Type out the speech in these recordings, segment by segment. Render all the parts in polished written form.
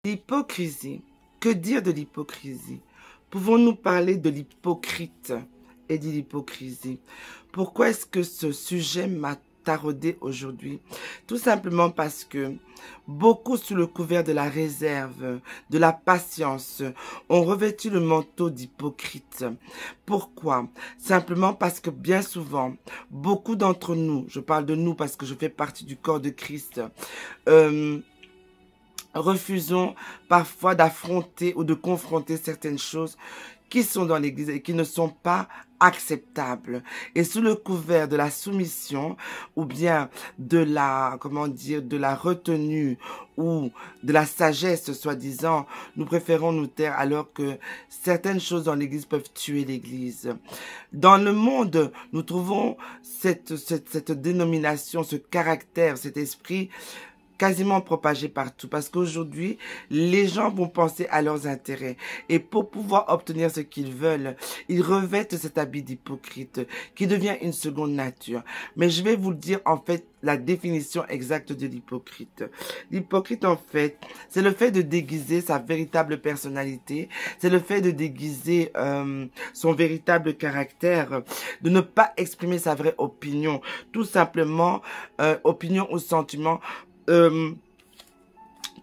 L'hypocrisie. Que dire de l'hypocrisie? Pouvons-nous parler de l'hypocrite et de l'hypocrisie? Pourquoi est-ce que ce sujet m'a taraudé aujourd'hui? Tout simplement parce que beaucoup, sous le couvert de la réserve, de la patience, ont revêtu le manteau d'hypocrite. Pourquoi? Simplement parce que bien souvent, beaucoup d'entre nous, je parle de nous parce que je fais partie du corps de Christ, refusons parfois d'affronter ou de confronter certaines choses qui sont dans l'Église et qui ne sont pas acceptables. Et sous le couvert de la soumission ou bien de la, comment dire, de la retenue ou de la sagesse, soi-disant, nous préférons nous taire alors que certaines choses dans l'Église peuvent tuer l'Église. Dans le monde, nous trouvons cette dénomination, ce caractère, cet esprit quasiment propagé partout parce qu'aujourd'hui, les gens vont penser à leurs intérêts et pour pouvoir obtenir ce qu'ils veulent, ils revêtent cet habit d'hypocrite qui devient une seconde nature. Mais je vais vous dire en fait la définition exacte de l'hypocrite. L'hypocrite en fait, c'est le fait de déguiser sa véritable personnalité, c'est le fait de déguiser son véritable caractère, de ne pas exprimer sa vraie opinion, tout simplement opinion ou sentiment,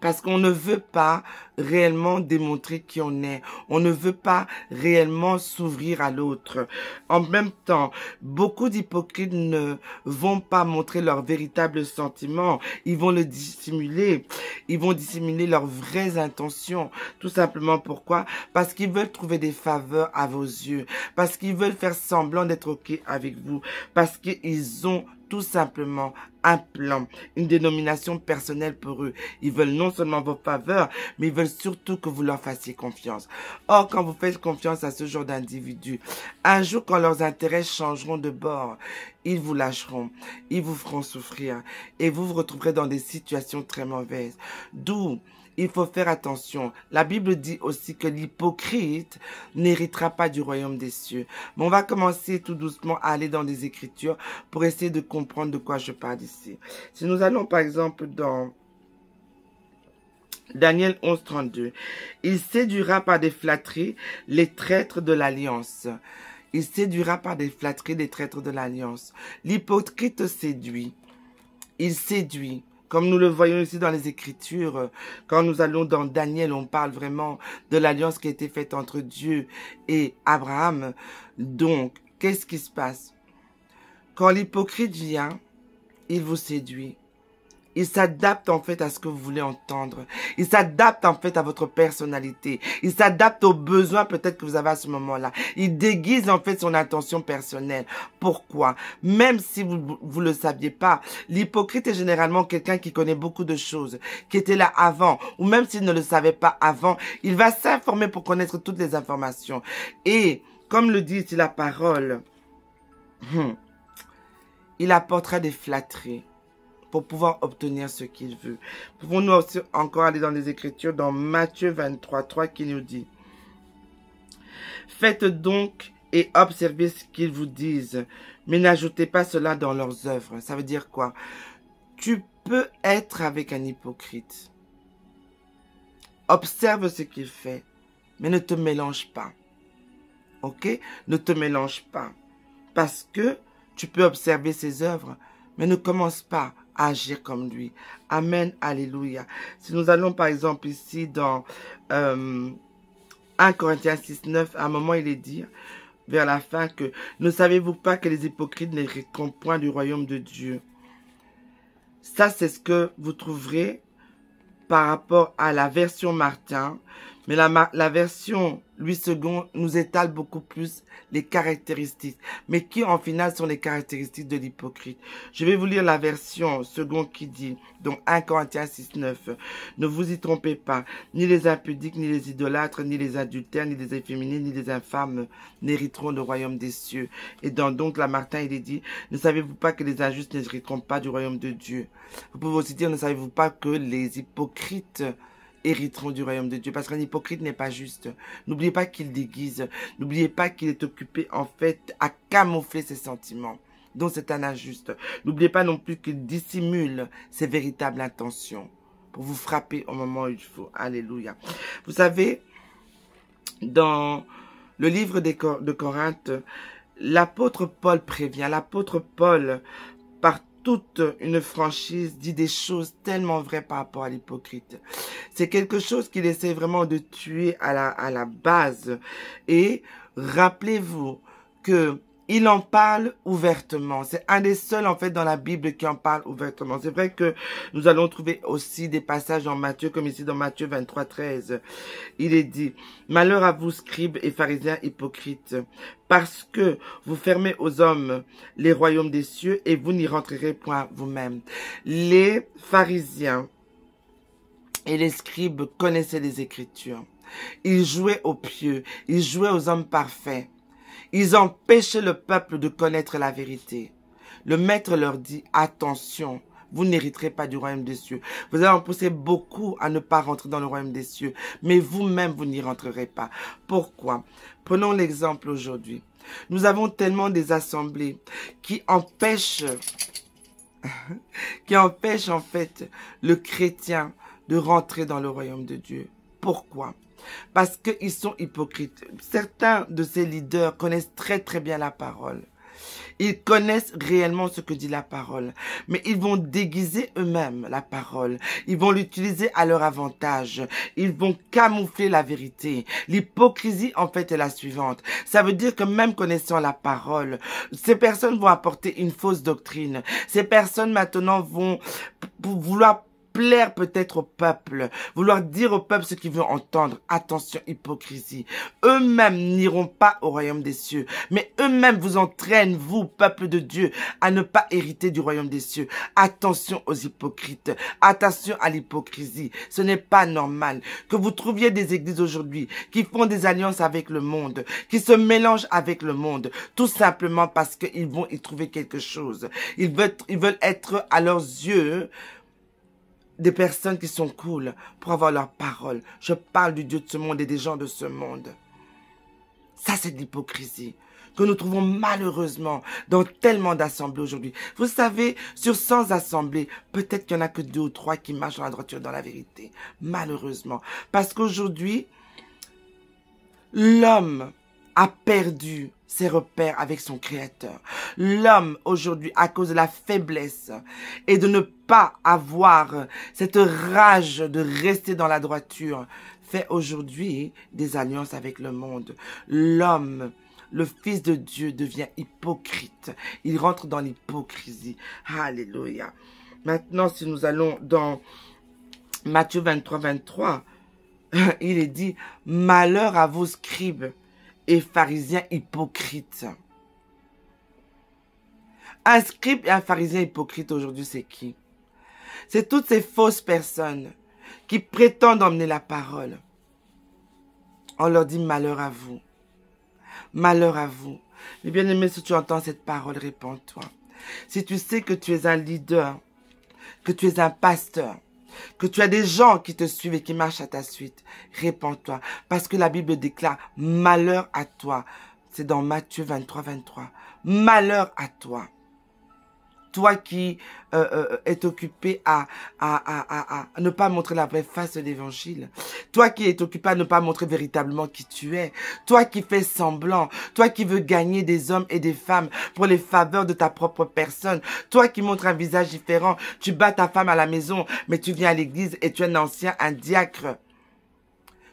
parce qu'on ne veut pas réellement démontrer qui on est. On ne veut pas réellement s'ouvrir à l'autre. En même temps, beaucoup d'hypocrites ne vont pas montrer leurs véritables sentiments. Ils vont le dissimuler. Ils vont dissimuler leurs vraies intentions. Tout simplement pourquoi? Parce qu'ils veulent trouver des faveurs à vos yeux. Parce qu'ils veulent faire semblant d'être OK avec vous. Parce qu'ils ont tout simplement un plan, une dénomination personnelle pour eux. Ils veulent non seulement vos faveurs, mais ils veulent surtout que vous leur fassiez confiance. Or, quand vous faites confiance à ce genre d'individus, un jour quand leurs intérêts changeront de bord, ils vous lâcheront, ils vous feront souffrir et vous vous retrouverez dans des situations très mauvaises. D'où il faut faire attention. La Bible dit aussi que l'hypocrite n'héritera pas du royaume des cieux. Mais on va commencer tout doucement à aller dans des écritures pour essayer de comprendre de quoi je parle ici. Si nous allons par exemple dans Daniel 11, 32, il séduira par des flatteries les traîtres de l'alliance. Il séduira par des flatteries les traîtres de l'alliance. L'hypocrite séduit. Il séduit. Comme nous le voyons ici dans les Écritures, quand nous allons dans Daniel, on parle vraiment de l'alliance qui a été faite entre Dieu et Abraham. Donc, qu'est-ce qui se passe? Quand l'hypocrite vient, il vous séduit. Il s'adapte en fait à ce que vous voulez entendre. Il s'adapte en fait à votre personnalité. Il s'adapte aux besoins peut-être que vous avez à ce moment-là. Il déguise en fait son intention personnelle. Pourquoi? Même si vous le saviez pas, l'hypocrite est généralement quelqu'un qui connaît beaucoup de choses, qui était là avant, ou même s'il ne le savait pas avant, il va s'informer pour connaître toutes les informations. Et comme le dit ici la parole, il apportera des flatteries pour pouvoir obtenir ce qu'il veut. Pouvons-nous aussi encore aller dans les Écritures, dans Matthieu 23, 3 qui nous dit: faites donc et observez ce qu'ils vous disent, mais n'ajoutez pas cela dans leurs œuvres. Ça veut dire quoi? Tu peux être avec un hypocrite. Observe ce qu'il fait, mais ne te mélange pas. Ok? Ne te mélange pas. Parce que tu peux observer ses œuvres, mais ne commence pas à agir comme lui. Amen, alléluia. Si nous allons par exemple ici dans 1 Corinthiens 6, 9, à un moment il est dit, vers la fin, que ne savez-vous pas que les hypocrites n'hériteront point du royaume de Dieu? Ça, c'est ce que vous trouverez par rapport à la version Martin. Mais la version Louis II nous étale beaucoup plus les caractéristiques. Mais qui en final sont les caractéristiques de l'hypocrite? Je vais vous lire la version seconde qui dit, donc 1 Corinthiens 6, 9. Ne vous y trompez pas, ni les impudiques, ni les idolâtres, ni les adultères, ni les efféminés, ni les infâmes n'hériteront le royaume des cieux. Et dans donc la Martin, il est dit, ne savez-vous pas que les injustes n'hériteront pas du royaume de Dieu? Vous pouvez aussi dire, ne savez-vous pas que les hypocrites hériteront du royaume de Dieu, parce qu'un hypocrite n'est pas juste. N'oubliez pas qu'il déguise. N'oubliez pas qu'il est occupé en fait à camoufler ses sentiments. Donc c'est un injuste. N'oubliez pas non plus qu'il dissimule ses véritables intentions. pour vous frapper au moment où il faut. Alléluia. Vous savez, dans le livre de Corinthe, l'apôtre Paul prévient, l'apôtre Paul, par toute une franchise, dit des choses tellement vraies par rapport à l'hypocrite. C'est quelque chose qu'il essaie vraiment de tuer à la base. Et rappelez-vous que il en parle ouvertement. C'est un des seuls, en fait, dans la Bible qui en parle ouvertement. C'est vrai que nous allons trouver aussi des passages en Matthieu, comme ici dans Matthieu 23, 13. Il est dit, « Malheur à vous, scribes et pharisiens hypocrites, parce que vous fermez aux hommes les royaumes des cieux et vous n'y rentrerez point vous-même. » Les pharisiens et les scribes connaissaient les Écritures. Ils jouaient aux pieux, ils jouaient aux hommes parfaits. Ils empêchaient le peuple de connaître la vérité. Le maître leur dit, attention, vous n'hériterez pas du royaume des cieux. Vous allez en pousser beaucoup à ne pas rentrer dans le royaume des cieux, mais vous-même, vous n'y rentrerez pas. Pourquoi? Prenons l'exemple aujourd'hui. Nous avons tellement des assemblées qui empêchent en fait le chrétien de rentrer dans le royaume de Dieu. Pourquoi? Parce qu'ils sont hypocrites. Certains de ces leaders connaissent très très bien la parole. Ils connaissent réellement ce que dit la parole. Mais ils vont déguiser eux-mêmes la parole. Ils vont l'utiliser à leur avantage. Ils vont camoufler la vérité. L'hypocrisie, en fait, est la suivante. Ça veut dire que même connaissant la parole, ces personnes vont apporter une fausse doctrine. Ces personnes maintenant vont vouloir plaire peut-être au peuple, vouloir dire au peuple ce qu'il veut entendre. Attention, hypocrisie. Eux-mêmes n'iront pas au royaume des cieux, mais eux-mêmes vous entraînent, vous, peuple de Dieu, à ne pas hériter du royaume des cieux. Attention aux hypocrites, attention à l'hypocrisie. Ce n'est pas normal que vous trouviez des églises aujourd'hui qui font des alliances avec le monde, qui se mélangent avec le monde, tout simplement parce qu'ils vont y trouver quelque chose. Ils veulent être à leurs yeux des personnes qui sont cool pour avoir leur parole. Je parle du Dieu de ce monde et des gens de ce monde. Ça, c'est de l'hypocrisie que nous trouvons malheureusement dans tellement d'assemblées aujourd'hui. Vous savez, sur 100 assemblées, peut-être qu'il n'y en a que 2 ou 3 qui marchent dans la droiture, dans la vérité. Malheureusement. Parce qu'aujourd'hui, l'homme a perdu ses repères avec son Créateur. L'homme, aujourd'hui, à cause de la faiblesse et de ne pas avoir cette rage de rester dans la droiture, fait aujourd'hui des alliances avec le monde. L'homme, le Fils de Dieu, devient hypocrite. Il rentre dans l'hypocrisie. Alléluia. Maintenant, si nous allons dans Matthieu 23, 23, il est dit, « Malheur à vous, scribes et pharisiens hypocrites. » Un scribe et un pharisien hypocrite aujourd'hui, c'est qui? C'est toutes ces fausses personnes qui prétendent emmener la parole. On leur dit malheur à vous. Malheur à vous. Mais bien aimé, si tu entends cette parole, réponds-toi. Si tu sais que tu es un leader, que tu es un pasteur, que tu as des gens qui te suivent et qui marchent à ta suite, répands-toi. Parce que la Bible déclare malheur à toi. C'est dans Matthieu 23, 23. Malheur à toi. Toi qui est occupé à ne pas montrer la vraie face de l'évangile. Toi qui est occupé à ne pas montrer véritablement qui tu es. Toi qui fais semblant. Toi qui veux gagner des hommes et des femmes pour les faveurs de ta propre personne. Toi qui montres un visage différent. Tu bats ta femme à la maison, mais tu viens à l'église et tu es un ancien, un diacre.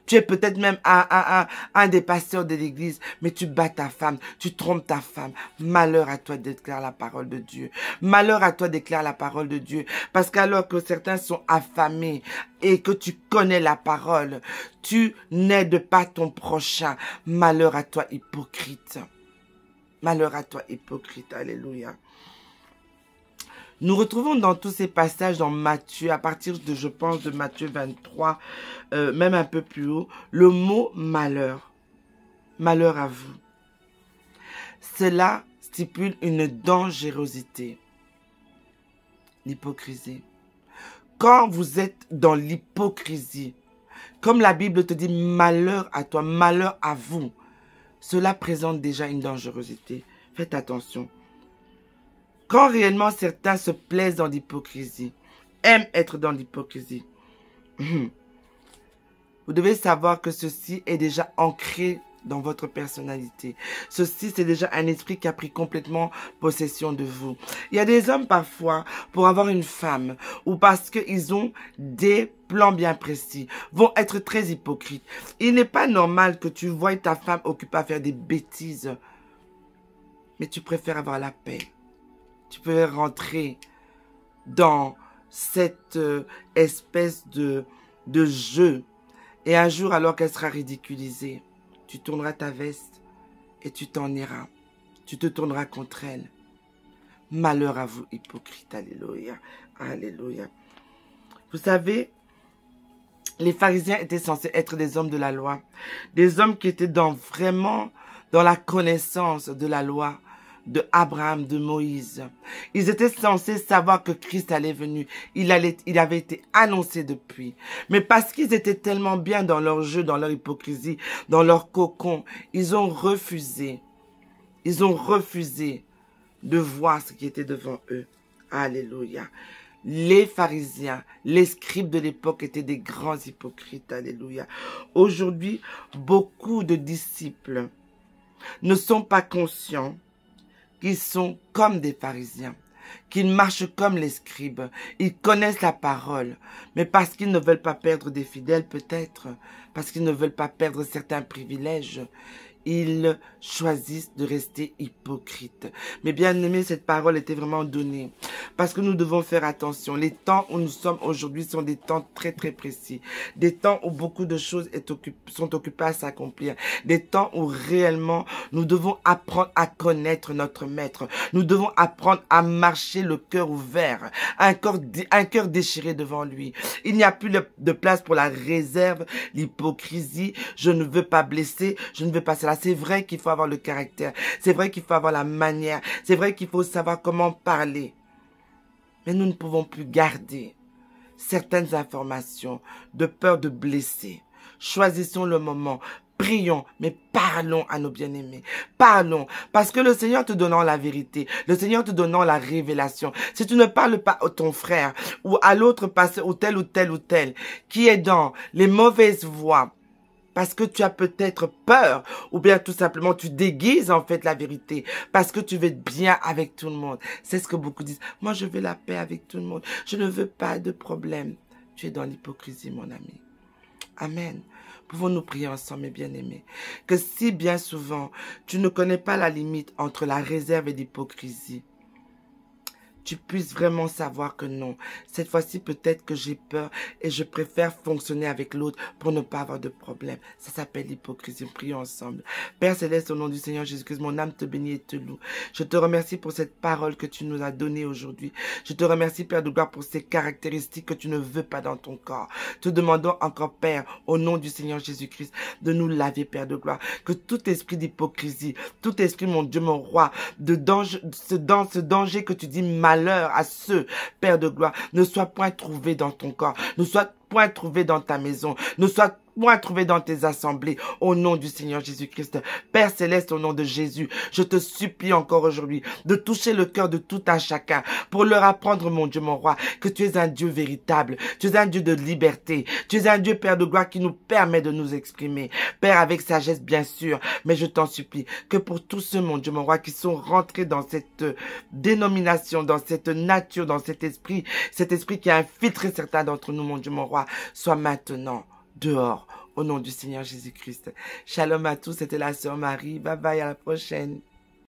Tu es peut-être même un des pasteurs de l'église, mais tu bats ta femme, tu trompes ta femme. Malheur à toi déclare la parole de Dieu. Malheur à toi déclare la parole de Dieu. Parce qu'alors que certains sont affamés et que tu connais la parole, tu n'aides pas ton prochain. Malheur à toi hypocrite. Malheur à toi hypocrite. Alléluia. Nous retrouvons dans tous ces passages dans Matthieu, à partir de, je pense, de Matthieu 23, même un peu plus haut, le mot malheur. Malheur à vous. Cela stipule une dangerosité. L'hypocrisie. Quand vous êtes dans l'hypocrisie, comme la Bible te dit malheur à toi, malheur à vous, cela présente déjà une dangerosité. Faites attention. Quand réellement certains se plaisent dans l'hypocrisie, aiment être dans l'hypocrisie, Vous devez savoir que ceci est déjà ancré dans votre personnalité. Ceci, c'est déjà un esprit qui a pris complètement possession de vous. Il y a des hommes parfois, pour avoir une femme, ou parce qu'ils ont des plans bien précis, vont être très hypocrites. Il n'est pas normal que tu voies ta femme occupée à faire des bêtises, mais tu préfères avoir la paix. Tu peux rentrer dans cette espèce de jeu. Et un jour, alors qu'elle sera ridiculisée, tu tourneras ta veste et tu t'en iras. Tu te tourneras contre elle. Malheur à vous, hypocrites. Alléluia. Alléluia. Vous savez, les pharisiens étaient censés être des hommes de la loi. Des hommes qui étaient vraiment dans la connaissance de la loi de Abraham, de Moïse. Ils étaient censés savoir que Christ allait venir. Il avait été annoncé depuis. Mais parce qu'ils étaient tellement bien dans leur jeu, dans leur hypocrisie, dans leur cocon, ils ont refusé. Ils ont refusé de voir ce qui était devant eux. Alléluia. Les pharisiens, les scribes de l'époque étaient des grands hypocrites. Alléluia. Aujourd'hui, beaucoup de disciples ne sont pas conscients qu'ils sont comme des pharisiens, qu'ils marchent comme les scribes. Ils connaissent la parole, mais parce qu'ils ne veulent pas perdre des fidèles peut-être, parce qu'ils ne veulent pas perdre certains privilèges, ils choisissent de rester hypocrites. Mais bien aimé, cette parole était vraiment donnée. Parce que nous devons faire attention. Les temps où nous sommes aujourd'hui sont des temps très très précis. Des temps où beaucoup de choses sont occupées à s'accomplir. Des temps où réellement nous devons apprendre à connaître notre maître. Nous devons apprendre à marcher le cœur ouvert. Un cœur déchiré devant lui. Il n'y a plus de place pour la réserve, l'hypocrisie. Je ne veux pas blesser. Je ne veux pas cela. C'est vrai qu'il faut avoir le caractère. C'est vrai qu'il faut avoir la manière. C'est vrai qu'il faut savoir comment parler. Mais nous ne pouvons plus garder certaines informations de peur de blesser. Choisissons le moment. Prions, mais parlons à nos bien-aimés. Parlons, parce que le Seigneur te donnant la vérité, le Seigneur te donnant la révélation, si tu ne parles pas à ton frère ou à l'autre passé ou tel, qui est dans les mauvaises voies, parce que tu as peut-être peur, ou bien tout simplement tu déguises en fait la vérité, parce que tu veux être bien avec tout le monde. C'est ce que beaucoup disent. Moi, je veux la paix avec tout le monde. Je ne veux pas de problème. Tu es dans l'hypocrisie, mon ami. Amen. Pouvons-nous prier ensemble, mes bien-aimés, que si bien souvent, tu ne connais pas la limite entre la réserve et l'hypocrisie, tu puisses vraiment savoir que non. Cette fois-ci, peut-être que j'ai peur et je préfère fonctionner avec l'autre pour ne pas avoir de problème. Ça s'appelle l'hypocrisie. Prions ensemble. Père Céleste, au nom du Seigneur Jésus-Christ, mon âme te bénit et te loue. Je te remercie pour cette parole que tu nous as donnée aujourd'hui. Je te remercie, Père de gloire, pour ces caractéristiques que tu ne veux pas dans ton corps. Te demandons encore, Père, au nom du Seigneur Jésus-Christ, de nous laver, Père de gloire. Que tout esprit d'hypocrisie, tout esprit, mon Dieu, mon roi, de danger, ce danger que tu dis malheur à ceux, Père de gloire, ne soit point trouvé dans ton corps, ne soit point trouvé dans ta maison, ne soit point trouvé dans tes assemblées, au nom du Seigneur Jésus-Christ. Père Céleste, au nom de Jésus, je te supplie encore aujourd'hui de toucher le cœur de tout un chacun pour leur apprendre, mon Dieu, mon roi, que tu es un Dieu véritable, tu es un Dieu de liberté, tu es un Dieu, Père de gloire, qui nous permet de nous exprimer. Père, avec sagesse, bien sûr, mais je t'en supplie que pour tous ceux, mon Dieu, mon roi, qui sont rentrés dans cette dénomination, dans cette nature, dans cet esprit qui a infiltré certains d'entre nous, mon Dieu, mon roi, soit maintenant dehors, au nom du Seigneur Jésus-Christ. Shalom à tous, c'était la sœur Marie. Bye bye, à la prochaine.